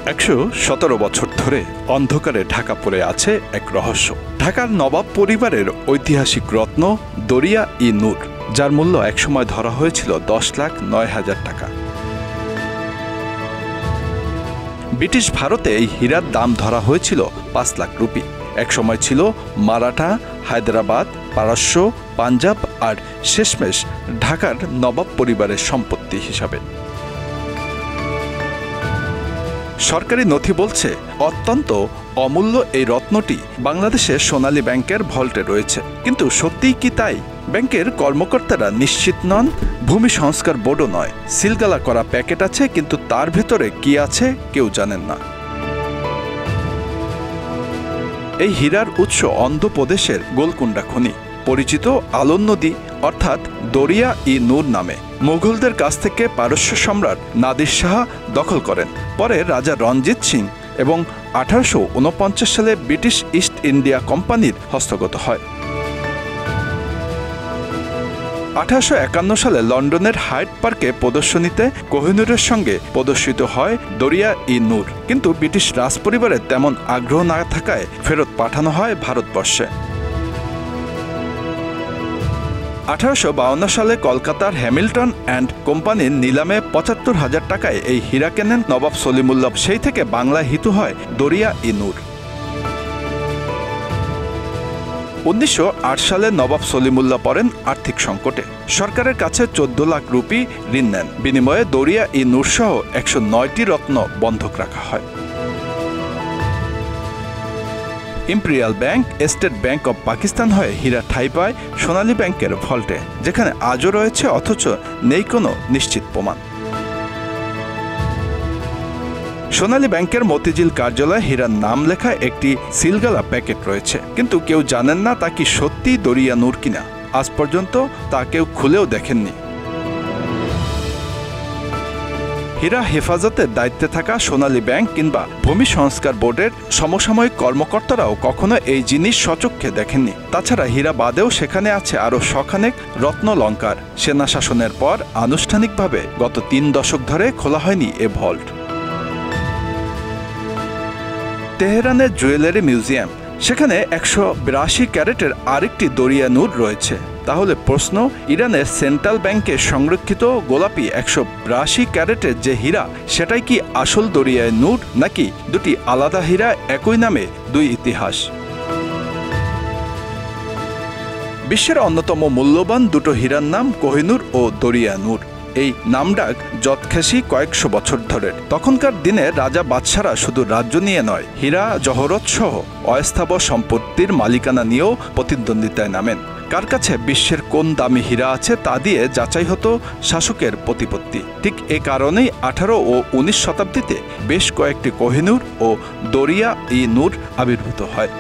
১১৭ বছর ধরে অন্ধকারে ঢাকা পড়ে আছে এক রহস্য। ঢাকার নবাব পরিবারের ঐতিহাসিক রত্ন দরিয়া-ই-নূর, যার মূল্য একসময় ধরা হয়েছিল ১০,০৯,০০০ টাকা। ব্রিটিশ ভারতে এই হীরার দাম ধরা হয়েছিল ৫ লাখ রুপি। একসময় ছিল মারাঠা, হায়দ্রাবাদ, পারস্য, পাঞ্জাব আর শেষমেশ ঢাকার নবাব পরিবারের সম্পত্তি হিসাবে। সরকারি নথি বলছে অত্যন্ত অমূল্য এই রত্নটি বাংলাদেশের সোনালী ব্যাংকের ভল্টে রয়েছে। কিন্তু সত্যিই কি তাই? ব্যাংকের কর্মকর্তারা নিশ্চিত নন, ভূমি সংস্কার বোর্ডও নয়। সিলগালা করা প্যাকেট আছে, কিন্তু তার ভেতরে কি আছে কেউ জানেন না। এই হীরার উৎস অন্ধ্রপ্রদেশের গোলকুন্ডা খনি, পরিচিত আলোন নদী অর্থাৎ দরিয়া-ই-নূর নামে। মুঘলদের কাছ থেকে পারস্য সম্রাট নাদির শাহ দখল করেন। পরে রাজা রঞ্জিত সিং এবং ১৮৪৯ সালে ব্রিটিশ ইস্ট ইন্ডিয়া কোম্পানির হস্তগত হয়। ১৮৫১ সালে লন্ডনের হাইড পার্কে প্রদর্শনীতে কোহিনূরের সঙ্গে প্রদর্শিত হয় দরিয়া-ই-নূর, কিন্তু ব্রিটিশ রাজপরিবারের তেমন আগ্রহ না থাকায় ফেরত পাঠানো হয় ভারতবর্ষে। ১৮৫২ সালে কলকাতার হ্যামিল্টন অ্যান্ড কোম্পানির নিলামে ৭৫,০০০ টাকায় এই হীরা কেনেন নবাব সলিমুল্লাহ। সেই থেকে বাংলায় হিতু হয় দরিয়া-ই-নূর। ১৯০৮ সালে নবাব সলিমুল্লাহ পড়েন আর্থিক সংকটে। সরকারের কাছে ১৪ লাখ রুপি ঋণ নেন। বিনিময়ে দরিয়া-ই-নূর সহ ১০৯টি রত্ন বন্ধক রাখা হয়। Imperial bank, state bank of Pakistan হয়ে হীরা ঠাঁই পায় সোনালী ব্যাংকের ভল্টে, যেখানে আজও রয়েছে, অথচ নেই কোনো নিশ্চিত প্রমাণ। সোনালী ব্যাংকের মতিঝিল কার্যালয়ে হীরার নাম লেখা একটি সিলগালা প্যাকেট রয়েছে, কিন্তু কেউ জানেন না তা কি সত্যি দরিয়া-নূর কিনা। আজ পর্যন্ত তা কেউ খুলেও দেখেননি। হীরা হেফাজতের দায়িত্বে থাকা সোনালী ব্যাংক কিংবা ভূমি সংস্কার বোর্ডের সমসাময়িক কর্মকর্তারাও কখনো এই জিনিস স্বচক্ষে দেখেননি। তাছাড়া হীরা বাদেও সেখানে আছে আরও শখানেক রত্নলঙ্কার। সেনা শাসনের পর আনুষ্ঠানিকভাবে গত ৩ দশক ধরে খোলা হয়নি এ ভল্ট। তেহরানের জুয়েলারি মিউজিয়াম, সেখানে ১৮২ ক্যারেটের আরেকটি দরিয়া-নূর রয়েছে। তাহলে প্রশ্ন, ইরানের সেন্ট্রাল ব্যাংকে সংরক্ষিত গোলাপি ১৮২ ক্যারেটের যে হীরা, সেটাই কি আসল দরিয়া-নূর, নাকি দুটি আলাদা হীরা, একই নামে দুই ইতিহাস? বিশ্বের অন্যতম মূল্যবান দুটো হীরার নাম কোহিনূর ও দরিয়া-নূর। এই নামডাক যৎখ্যাসী কয়েকশো বছর ধরে। তখনকার দিনে রাজা বাদশারা শুধু রাজ্য নিয়ে নয়, হীরা জহরত সহ অস্থাবর সম্পত্তির মালিকানা নিয়েও প্রতিদ্বন্দ্বিতায় নামেন। কার কাছে বিশ্বের কোন দামি হীরা আছে তা দিয়ে যাচাই হতো শাসকের প্রতিপত্তি। ঠিক এ কারণেই ১৮ ও ১৯ শতাব্দীতে বেশ কয়েকটি কোহিনূর ও দরিয়া-ই-নূর আবির্ভূত হয়।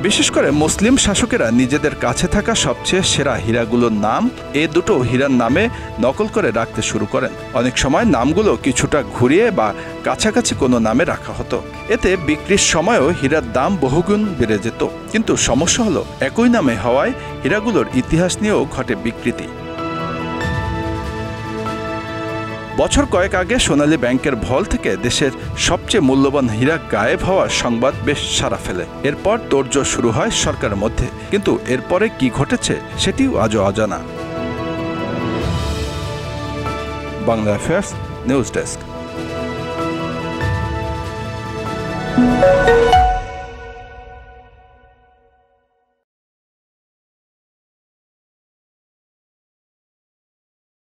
বিশেষ করে মুসলিম শাসকেরা নিজেদের কাছে থাকা সবচেয়ে সেরা হীরাগুলোর নাম এ দুটো হীরার নামে নকল করে রাখতে শুরু করেন। অনেক সময় নামগুলো কিছুটা ঘুরিয়ে বা কাছাকাছি কোনো নামে রাখা হতো। এতে বিক্রির সময়ও হীরার দাম বহুগুণ বেড়ে যেত। কিন্তু সমস্যা হলো, একই নামে হওয়ায় হীরাগুলোর ইতিহাস নিয়েও ঘটে বিকৃতি। বছর কয়েক আগে সোনালী ব্যাংকের ভল্ট থেকে দেশের সবচেয়ে মূল্যবান হীরা গায়েব হওয়ার সংবাদ বেশ সাড়া ফেলে। এরপর তোড়জোড় শুরু হয় সরকারের মধ্যে, কিন্তু এরপরে কি ঘটেছে সেটিও আজও অজানা। Bangla affairs news desk.